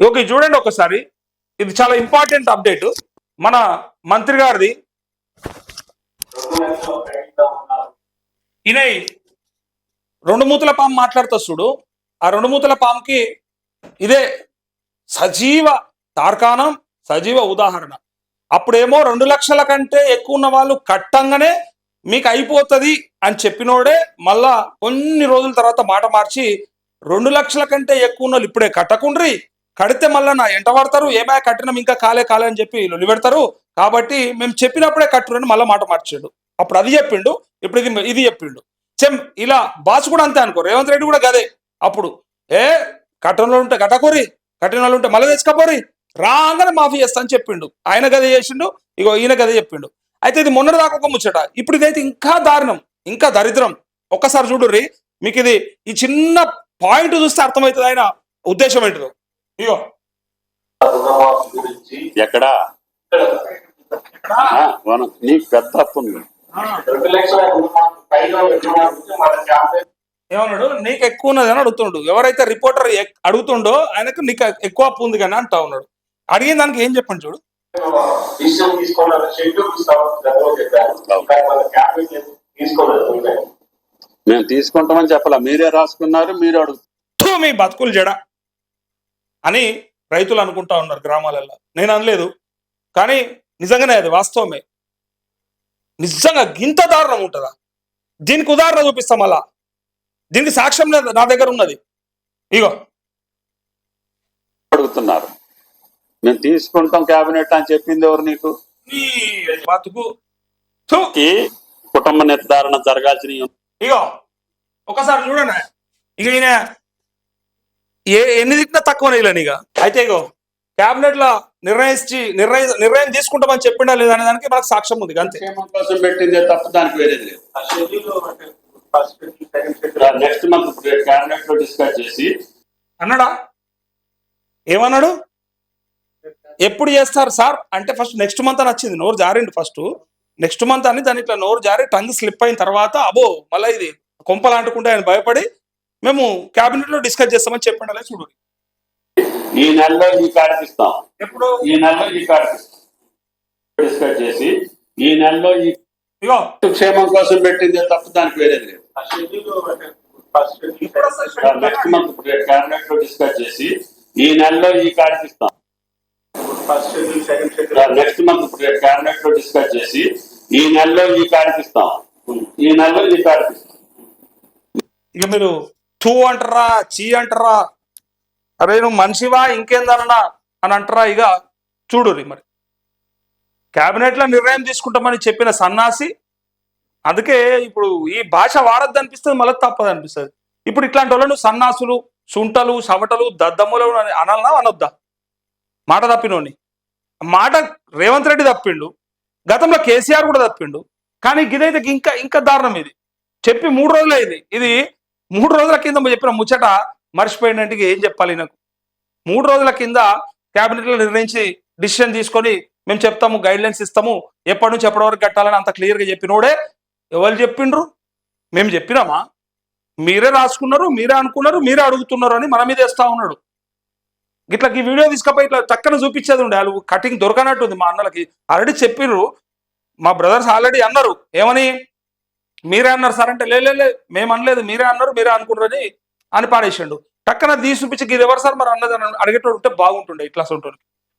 Okay, చూడండి ఒకసారి. ఇది చాలా ఇంపార్టెంట్ అప్డేట్. మన మంత్రి గారిది. ఈయన రెండు మూతల పాము మాట్లాడుతా చూడు. ఆ రెండు మూతల పాముకి ఇదే సజీవ తార్కాణం, సజీవ ఉదాహరణ. అప్పుడేమో 2 లక్షల కంటే ఎక్కువ ఉన్న వాళ్ళు కట్టంగానే మీకు అయిపోతుంది అని చెప్పినోడే మళ్ళా కొన్ని రోజుల తర్వాత మాట మార్చి 2 లక్షల కంటే ఎక్కువ ఉన్న ఇప్పుడే కట్టకుండ్రి, కడితే మళ్ళా నా ఎంట పడతారు, ఏమైనా కట్టినాం ఇంకా కాలే అని చెప్పి లొల్లి పెడతారు, కాబట్టి మేము చెప్పినప్పుడే కట్టురని మళ్ళీ మాట మార్చాడు. అప్పుడు అది చెప్పిండు, ఇప్పుడు ఇది చెప్పిండు. ఇలా బాస్ కూడా అంతే అనుకో, రేవంత్ రెడ్డి కూడా గదే. అప్పుడు కట్టణంలో ఉంటే కట్టకోరి, కట్టిన వాళ్ళు ఉంటే మళ్ళీ తెచ్చుకపోరి, రాగానే మాఫీ చేస్తా అని చెప్పిండు. ఆయన గదే చేసిండు, ఇగో ఈయన గదే చెప్పిండు. అయితే ఇది మొన్నటి దాకా ఒక ముచ్చట, ఇప్పుడు ఇదైతే ఇంకా దారుణం, ఇంకా దరిద్రం. ఒక్కసారి చూడుర్రి, మీకు ఇది ఈ చిన్న పాయింట్ చూస్తే అర్థమవుతుంది ఆయన ఉద్దేశం ఏంటిదో. ఇగో ఎక్కడా నీకు పెద్ద అప్పు ఉంది. ఏమన్నాడు, నీకు ఎక్కువ ఉన్నది అని అడుగుతుండు. ఎవరైతే రిపోర్టర్ అడుగుతుండో ఆయనకు నీకు ఎక్కువ అప్పు ఉంది కానీ అంటా ఉన్నాడు. అడిగిన దానికి ఏం చెప్పండి చూడు. మేము తీసుకుంటామని చెప్పాలా, మీరే రాసుకున్నారు, మీరు అడుగుతూ మీ బతుకులు జడ అని రైతులు అనుకుంటా ఉన్నారు గ్రామాలలో. నేను అనలేదు, కానీ నిజంగానే అది వాస్తవమే. నిజంగా గింత దారుణం ఉంటుందా? దీనికి ఉదాహరణ చూపిస్తాం. అలా దీనికి సాక్ష్యం నా దగ్గర ఉన్నది. ఇగో అడుగుతున్నారు, మేము తీసుకుంటాం క్యాబినెట్ అని చెప్పింది ఎవరు నీకు? బతుకు కుటుంబ నిర్ధారణ జరగాల్సిన. ఇగో ఒకసారి చూడండి. ఇక ఈయన ఎన్ని తిట్టినా తక్కువ ఇలా. ఇక అయితే ఇగో క్యాబినెట్ లో నిర్ణయం తీసుకుంటామని చెప్పిండా లేదా అనే దానికి మనకు సాక్ష్యం ఉంది. అంతే కోసం పెట్టిందే తప్ప దానికి వేరేది లేదు. నెక్స్ట్ మంత్ క్యాబినెట్ లో డిస్కస్ చేసి అన్నాడా? ఏమన్నాడు? ఎప్పుడు చేస్తారు సార్ అంటే ఫస్ట్ నెక్స్ట్ మంత్ అని వచ్చింది. నోరు జారిండు ఫస్ట్ నెక్స్ట్ మంత్ అని, దాని ఇట్లా నోరు జారి టంగ్ స్లిప్ అయిన తర్వాత అబో మళ్ళీ ఇది కొంపలు అంటుకుంటే ఆయన భయపడి మేము క్యాబినెట్ లో డిస్కస్ చేస్తామని చెప్పండి. చూడు, ఈ నెలలో ఈ కార్యక్రమం ఎప్పుడు ఈ నెలలో ఈ కార్యక్రమం డిస్కస్ చేసి ఈ నెలలో ఈ ఇగో క్షేమం కోసం పెట్టిందే తప్ప దానికి వేరేది లేదు. నెక్స్ట్ మంత్ క్యాబినెట్ లో డిస్కస్ చేసి ఈ నెలలో ఈ కార్యక్రమం నెక్స్ట్ మంత్ క్యాబినెట్ లో డిస్కస్ చేసి ఈ నెలలో ఈ కార్యక్రమం ఈ నెలలో ఈ కార్యక్రమం. ఇక మీరు టూ అంటారా, చీ అంటారా, అరే నువ్వు మనిషివా ఇంకేందన్నా అని అంటారా? ఇక చూడు మరి క్యాబినెట్ లో నిర్ణయం తీసుకుంటామని చెప్పిన సన్నాసి. అందుకే ఇప్పుడు ఈ భాష వాడద్దు అనిపిస్తుంది, మళ్ళీ తప్పదు అనిపిస్తుంది. ఇప్పుడు ఇట్లాంటి వాళ్ళను సన్నాసులు, సుంటలు, సవటలు, దద్దమ్ములు అనాలనా అనొద్దా? మాట తప్పినోని మాట రేవంత్ రెడ్డి తప్పిండు, గతంలో కేసీఆర్ కూడా తప్పిండు. కానీ ఇదైతే ఇంకా ఇంకా దారుణం. ఇది చెప్పి 3 రోజులు అయింది. ఇది 3 రోజుల కింద చెప్పిన ముచ్చట మర్చిపోయినట్టు ఏం చెప్పాలి నాకు? 3 రోజుల కింద క్యాబినెట్ లో నిర్ణయించి డిసిషన్ తీసుకొని మేము చెప్తాము, గైడ్ లైన్స్ ఇస్తాము, ఎప్పటి నుంచి ఎప్పటి వరకు కట్టాలని అంత క్లియర్గా చెప్పినోడే. ఎవరు చెప్పిండ్రు? మేము చెప్పినామా? మీరే రాసుకున్నారు, మీరే అనుకున్నారు, మీరే అడుగుతున్నారు అని మన మీద వేస్తా ఉన్నాడు. ఇట్లా ఈ వీడియో తీసుకపోయి ఇట్లా చక్కన చూపించేది ఉండే. వాళ్ళు కటింగ్ దొరకనట్టుంది మా అన్నలకి. ఆల్రెడీ చెప్పిర్రు, మా బ్రదర్స్ ఆల్రెడీ అన్నారు. ఏమని? మీరే అన్నారు సార్ అంటే లే మేము అనలేదు, మీరే అన్నారు, మీరే అనుకున్నారని అని పాడేసిండు. టక్కన తీసి చూపించి ఇది ఎవరు సార్ మరి అన్నది అడిగేటోడు ఉంటే బాగుంటుండే ఇట్లా ఉంటుంది.